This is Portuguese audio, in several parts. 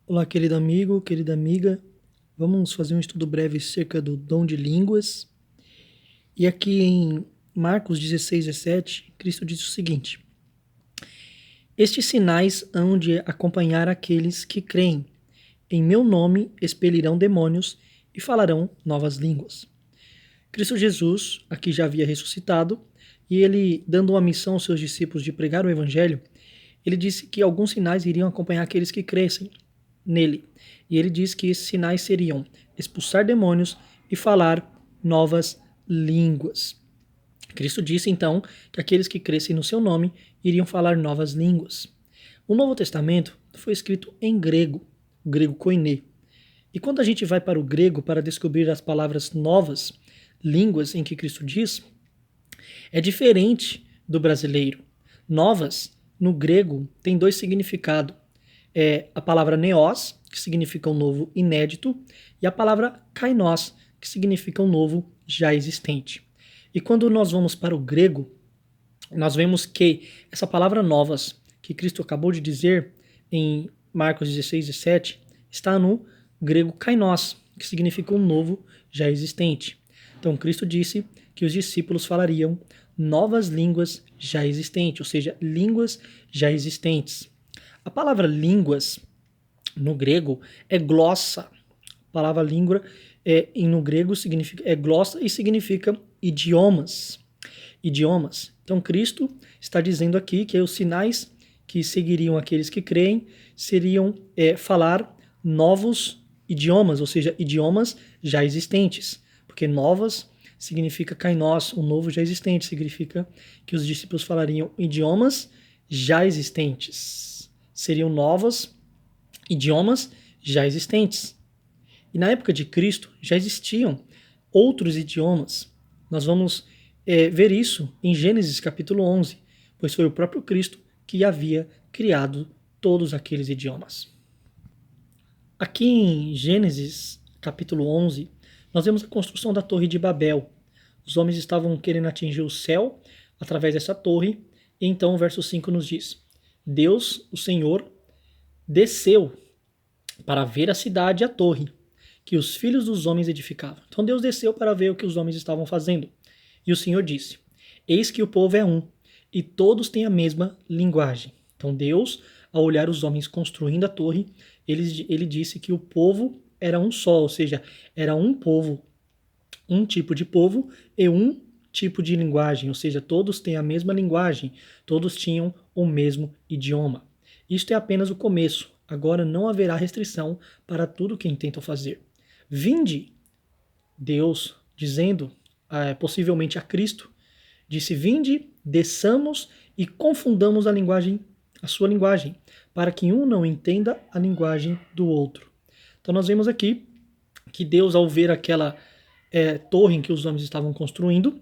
Olá, querido amigo, querida amiga. Vamos fazer um estudo breve acerca do dom de línguas. E aqui em Marcos 16:17, Cristo diz o seguinte: Estes sinais hão de acompanhar aqueles que creem. Em meu nome expelirão demônios e falarão novas línguas. Cristo Jesus aqui já havia ressuscitado e ele, dando uma missão aos seus discípulos de pregar o evangelho, ele disse que alguns sinais iriam acompanhar aqueles que crescem nele. E ele diz que esses sinais seriam expulsar demônios e falar novas línguas. Cristo disse então que aqueles que crescem no seu nome iriam falar novas línguas. O Novo Testamento foi escrito em grego, o grego koiné. E quando a gente vai para o grego para descobrir as palavras novas, línguas em que Cristo diz, é diferente do brasileiro. Novas, no grego, tem dois significados. É a palavra neos, que significa um novo inédito, e a palavra kainos, que significa um novo já existente. E quando nós vamos para o grego, nós vemos que essa palavra novas, que Cristo acabou de dizer em Marcos 16:17, está no grego kainos, que significa um novo já existente. Então Cristo disse que os discípulos falariam novas línguas já existentes, ou seja, línguas já existentes. A palavra línguas no grego é glossa. A palavra língua no grego significa glossa e significa idiomas. Idiomas. Então Cristo está dizendo aqui que os sinais que seguiriam aqueles que creem seriam falar novos idiomas, ou seja, idiomas já existentes, porque novas significa kainos, o novo já existente, significa que os discípulos falariam idiomas já existentes. Seriam novos idiomas já existentes. E na época de Cristo já existiam outros idiomas. Nós vamos ver isso em Gênesis capítulo 11, pois foi o próprio Cristo que havia criado todos aqueles idiomas. Aqui em Gênesis capítulo 11, nós vemos a construção da Torre de Babel. Os homens estavam querendo atingir o céu através dessa torre, e então o verso 5 nos diz: Deus, o Senhor, desceu para ver a cidade e a torre que os filhos dos homens edificavam. Então Deus desceu para ver o que os homens estavam fazendo. E o Senhor disse: Eis que o povo é um, e todos têm a mesma linguagem. Então Deus, ao olhar os homens construindo a torre, ele disse que o povo era um só, ou seja, era um povo, um tipo de povo e um tipo de linguagem, ou seja, todos têm a mesma linguagem, todos tinham o mesmo idioma. Isto é apenas o começo. Agora não haverá restrição para tudo que intentam fazer. Vinde, Deus dizendo, possivelmente a Cristo, disse: Vinde, desçamos e confundamos a sua linguagem, para que um não entenda a linguagem do outro. Então nós vemos aqui que Deus, ao ver aquela torre em que os homens estavam construindo,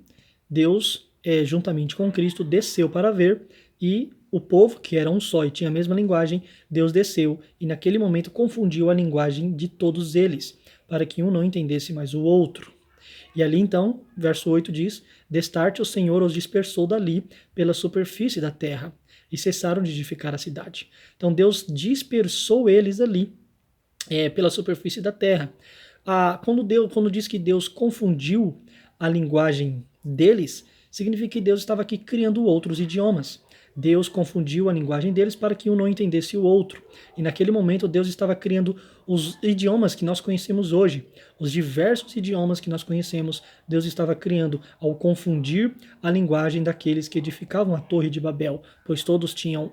Deus, juntamente com Cristo, desceu para ver, e o povo, que era um só e tinha a mesma linguagem, Deus desceu e naquele momento confundiu a linguagem de todos eles, para que um não entendesse mais o outro. E ali então, verso 8 diz: Destarte o Senhor os dispersou dali pela superfície da terra, e cessaram de edificar a cidade. Então Deus dispersou eles ali pela superfície da terra. Quando diz que Deus confundiu a linguagem deles, significa que Deus estava aqui criando outros idiomas. Deus confundiu a linguagem deles para que um não entendesse o outro. E naquele momento Deus estava criando os idiomas que nós conhecemos hoje, os diversos idiomas que nós conhecemos. Deus estava criando ao confundir a linguagem daqueles que edificavam a Torre de Babel, pois todos tinham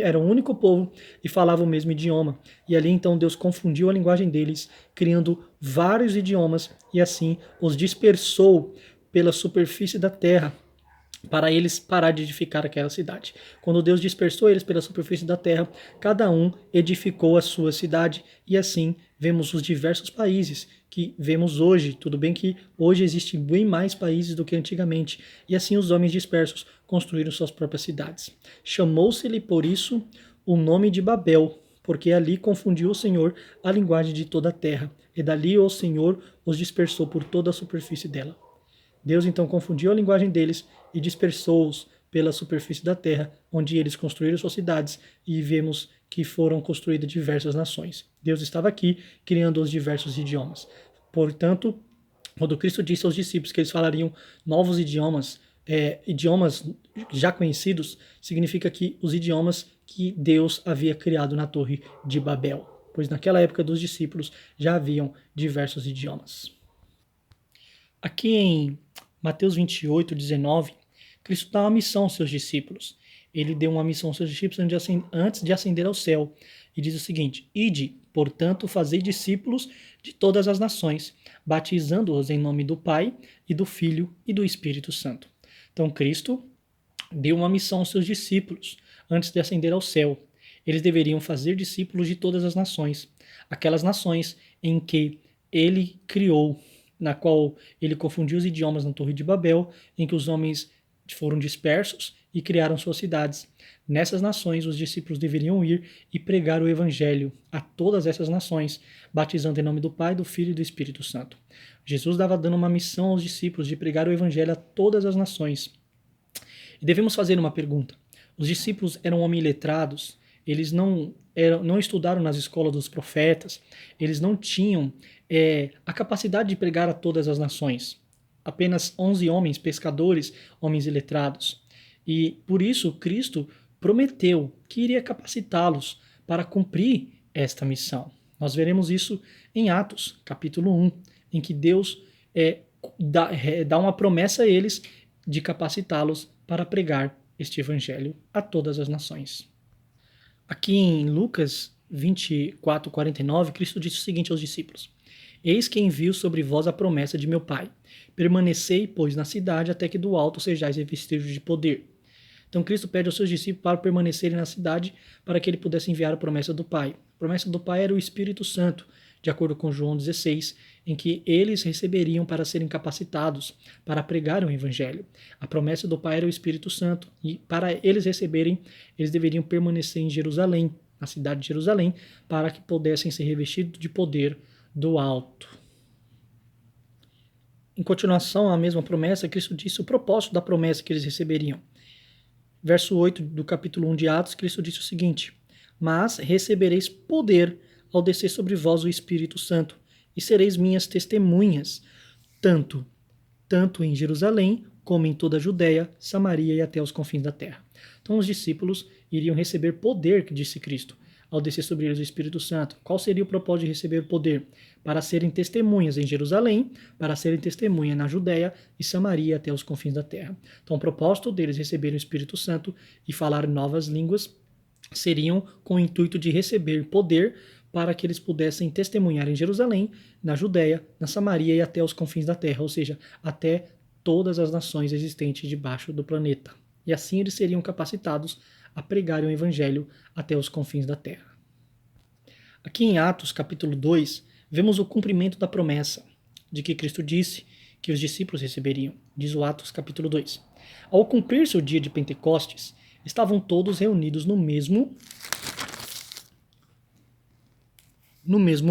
era um único povo e falavam o mesmo idioma. E ali então Deus confundiu a linguagem deles, criando vários idiomas, e assim os dispersou pela superfície da terra, para eles parar de edificar aquela cidade. Quando Deus dispersou eles pela superfície da terra, cada um edificou a sua cidade, e assim vemos os diversos países que vemos hoje. Tudo bem que hoje existem bem mais países do que antigamente, e assim os homens dispersos construíram suas próprias cidades. Chamou-se-lhe por isso o nome de Babel, porque ali confundiu o Senhor a linguagem de toda a terra, e dali o Senhor os dispersou por toda a superfície dela. Deus então confundiu a linguagem deles e dispersou-os pela superfície da terra, onde eles construíram suas cidades, e vemos que foram construídas diversas nações. Deus estava aqui criando os diversos idiomas. Portanto, quando Cristo disse aos discípulos que eles falariam novos idiomas, idiomas já conhecidos, significa que os idiomas que Deus havia criado na Torre de Babel, pois naquela época dos discípulos já haviam diversos idiomas. Aqui em Mateus 28, 19, Cristo dá uma missão aos seus discípulos. Ele deu uma missão aos seus discípulos antes de ascender ao céu. E diz o seguinte: Ide, portanto, fazei discípulos de todas as nações, batizando-os em nome do Pai, e do Filho, e do Espírito Santo. Então, Cristo deu uma missão aos seus discípulos antes de ascender ao céu. Eles deveriam fazer discípulos de todas as nações, aquelas nações em que ele criou, na qual ele confundiu os idiomas na Torre de Babel, em que os homens foram dispersos e criaram suas cidades. Nessas nações, os discípulos deveriam ir e pregar o evangelho a todas essas nações, batizando em nome do Pai, do Filho e do Espírito Santo. Jesus estava dando uma missão aos discípulos de pregar o evangelho a todas as nações. E devemos fazer uma pergunta. Os discípulos eram homens letrados, eles não estudaram nas escolas dos profetas, eles não tinham a capacidade de pregar a todas as nações. Apenas 11 homens, pescadores, homens iletrados. E por isso Cristo prometeu que iria capacitá-los para cumprir esta missão. Nós veremos isso em Atos, capítulo 1, em que Deus dá uma promessa a eles de capacitá-los para pregar este evangelho a todas as nações. Aqui em Lucas 24, 49, Cristo disse o seguinte aos discípulos: Eis que envio sobre vós a promessa de meu Pai. Permanecei, pois, na cidade, até que do alto sejais revestidos de poder. Então Cristo pede aos seus discípulos para permanecerem na cidade, para que ele pudesse enviar a promessa do Pai. A promessa do Pai era o Espírito Santo, de acordo com João 16, em que eles receberiam para serem capacitados para pregar o Evangelho. A promessa do Pai era o Espírito Santo, e para eles receberem, eles deveriam permanecer em Jerusalém, na cidade de Jerusalém, para que pudessem ser revestidos de poder do alto. Em continuação à mesma promessa, Cristo disse o propósito da promessa que eles receberiam. Verso 8 do capítulo 1 de Atos, Cristo disse o seguinte: Mas recebereis poder ao descer sobre vós o Espírito Santo, e sereis minhas testemunhas, tanto em Jerusalém, como em toda a Judéia, Samaria e até os confins da terra. Então os discípulos iriam receber poder, que disse Cristo, ao descer sobre eles o Espírito Santo. Qual seria o propósito de receber o poder? Para serem testemunhas em Jerusalém, para serem testemunhas na Judéia e Samaria até os confins da terra. Então o propósito deles receberem o Espírito Santo e falar novas línguas seriam com o intuito de receber poder para que eles pudessem testemunhar em Jerusalém, na Judéia, na Samaria e até os confins da terra, ou seja, até todas as nações existentes debaixo do planeta. E assim eles seriam capacitados a pregar o evangelho até os confins da terra. Aqui em Atos, capítulo 2, vemos o cumprimento da promessa de que Cristo disse que os discípulos receberiam. Diz o Atos, capítulo 2. Ao cumprir-se o dia de Pentecostes, estavam todos reunidos no mesmo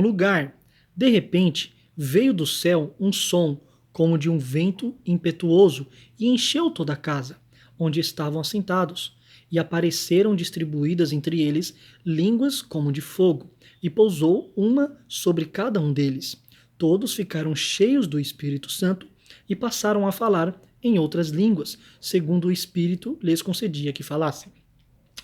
lugar. De repente, veio do céu um som como de um vento impetuoso e encheu toda a casa, onde estavam assentados. E apareceram distribuídas entre eles línguas como de fogo, e pousou uma sobre cada um deles. Todos ficaram cheios do Espírito Santo e passaram a falar em outras línguas, segundo o Espírito lhes concedia que falassem.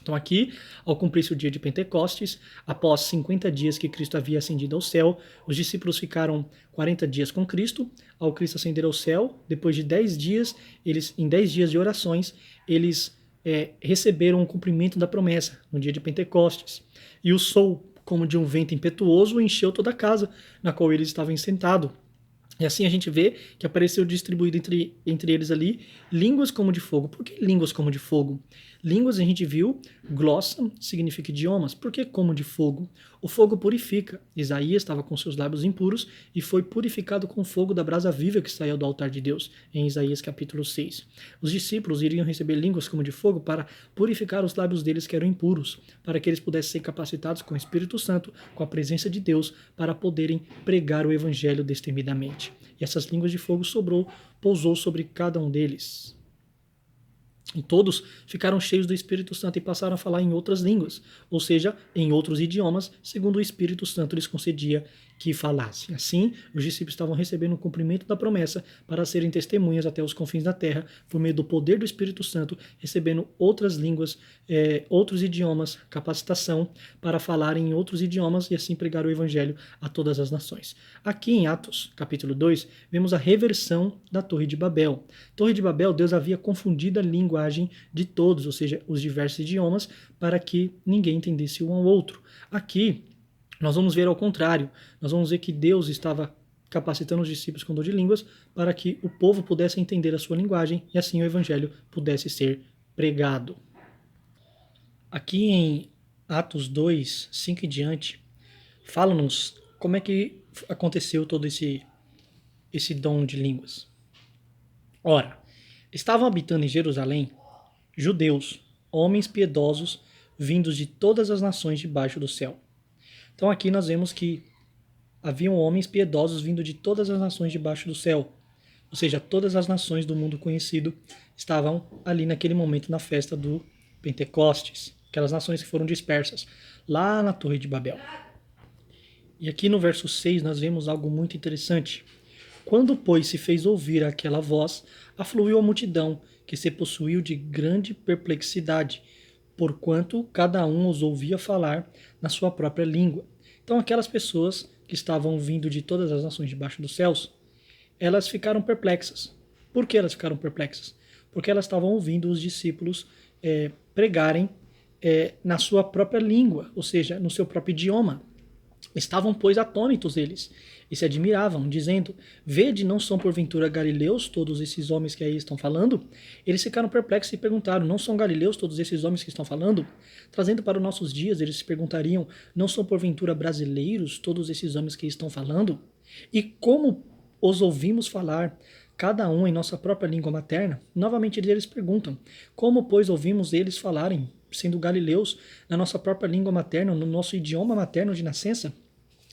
Então aqui, ao cumprir-se o dia de Pentecostes, após 50 dias que Cristo havia ascendido ao céu, os discípulos ficaram 40 dias com Cristo. Ao Cristo ascender ao céu, depois de 10 dias, em 10 dias de orações, eles receberam o cumprimento da promessa no dia de Pentecostes. E o som, como de um vento impetuoso, encheu toda a casa na qual eles estavam sentados. E assim a gente vê que apareceu distribuído entre eles ali línguas como de fogo. Por que línguas como de fogo? Línguas a gente viu, glossa significa idiomas. Por que como de fogo? O fogo purifica. Isaías estava com seus lábios impuros e foi purificado com o fogo da brasa viva que saiu do altar de Deus, em Isaías capítulo 6. Os discípulos iriam receber línguas como de fogo para purificar os lábios deles que eram impuros, para que eles pudessem ser capacitados com o Espírito Santo, com a presença de Deus, para poderem pregar o evangelho destemidamente. E essas línguas de fogo pousou sobre cada um deles. E todos ficaram cheios do Espírito Santo e passaram a falar em outras línguas, ou seja, em outros idiomas, segundo o Espírito Santo lhes concedia que falassem. Assim, os discípulos estavam recebendo o cumprimento da promessa para serem testemunhas até os confins da terra, por meio do poder do Espírito Santo, recebendo outras línguas, outros idiomas, capacitação para falar em outros idiomas e assim pregar o Evangelho a todas as nações. Aqui em Atos, capítulo 2, vemos a reversão da Torre de Babel. Torre de Babel, Deus havia confundido a linguagem de todos, ou seja, os diversos idiomas, para que ninguém entendesse um ao outro. Aqui, nós vamos ver ao contrário. Nós vamos ver que Deus estava capacitando os discípulos com dom de línguas para que o povo pudesse entender a sua linguagem e assim o evangelho pudesse ser pregado. Aqui em Atos 2, 5 e diante, fala-nos como é que aconteceu todo esse dom de línguas. Ora, estavam habitando em Jerusalém judeus, homens piedosos, vindos de todas as nações debaixo do céu. Então aqui nós vemos que haviam homens piedosos vindo de todas as nações debaixo do céu. Ou seja, todas as nações do mundo conhecido estavam ali naquele momento na festa do Pentecostes. Aquelas nações que foram dispersas lá na Torre de Babel. E aqui no verso 6 nós vemos algo muito interessante. Quando, pois, se fez ouvir aquela voz, afluiu a multidão, que se possuiu de grande perplexidade, porquanto cada um os ouvia falar na sua própria língua. Então aquelas pessoas que estavam vindo de todas as nações debaixo dos céus, elas ficaram perplexas. Por que elas ficaram perplexas? Porque elas estavam ouvindo os discípulos pregarem na sua própria língua, ou seja, no seu próprio idioma. Estavam, pois, atônitos eles, e se admiravam, dizendo: vede, não são porventura galileus todos esses homens que aí estão falando? Eles ficaram perplexos e perguntaram: não são galileus todos esses homens que estão falando? Trazendo para os nossos dias, eles se perguntariam: não são porventura brasileiros todos esses homens que estão falando? E como os ouvimos falar, cada um em nossa própria língua materna? Novamente eles perguntam: como, pois, ouvimos eles falarem, sendo galileus, na nossa própria língua materna, no nosso idioma materno de nascença?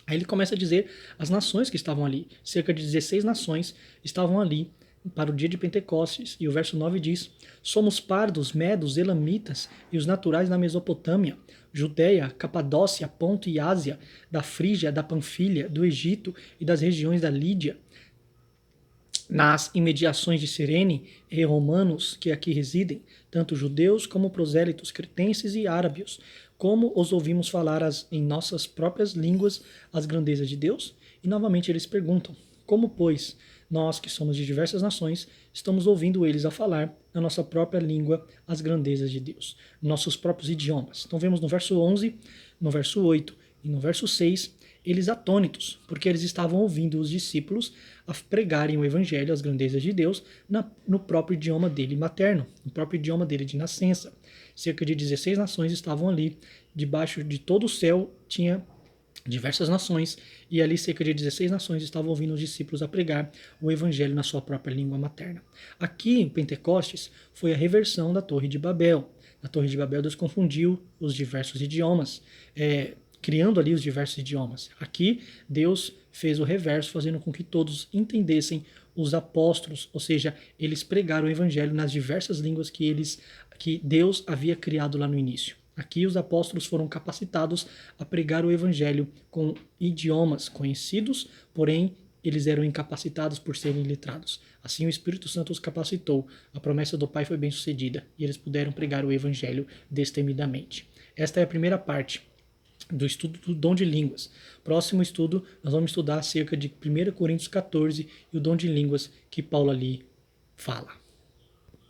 Aí ele começa a dizer as nações que estavam ali. Cerca de 16 nações estavam ali para o dia de Pentecostes. E o verso 9 diz: somos pardos, medos, elamitas e os naturais da Mesopotâmia, Judéia, Capadócia, Ponto e Ásia, da Frígia, da Panfilha, do Egito e das regiões da Lídia, nas imediações de Cirene, e romanos que aqui residem, tanto judeus como prosélitos, cretenses e árabes, como os ouvimos falar em nossas próprias línguas as grandezas de Deus? E novamente eles perguntam: como, pois, nós que somos de diversas nações, estamos ouvindo eles a falar na nossa própria língua as grandezas de Deus, nossos próprios idiomas? Então vemos no verso 11, no verso 8 e no verso 6, eles atônitos, porque eles estavam ouvindo os discípulos a pregarem o evangelho, as grandezas de Deus, no próprio idioma dele materno, no próprio idioma dele de nascença. Cerca de 16 nações estavam ali, debaixo de todo o céu tinha diversas nações, e ali cerca de 16 nações estavam ouvindo os discípulos a pregar o evangelho na sua própria língua materna. Aqui em Pentecostes foi a reversão da Torre de Babel. Na Torre de Babel Deus confundiu os diversos idiomas, criando ali os diversos idiomas. Aqui, Deus fez o reverso, fazendo com que todos entendessem os apóstolos, ou seja, eles pregaram o evangelho nas diversas línguas que Deus havia criado lá no início. Aqui os apóstolos foram capacitados a pregar o evangelho com idiomas conhecidos, porém eles eram incapacitados por serem letrados. Assim o Espírito Santo os capacitou, a promessa do Pai foi bem sucedida e eles puderam pregar o evangelho destemidamente. Esta é a primeira parte do estudo do dom de línguas. Próximo estudo, nós vamos estudar acerca de 1 Coríntios 14 e o dom de línguas que Paulo ali fala.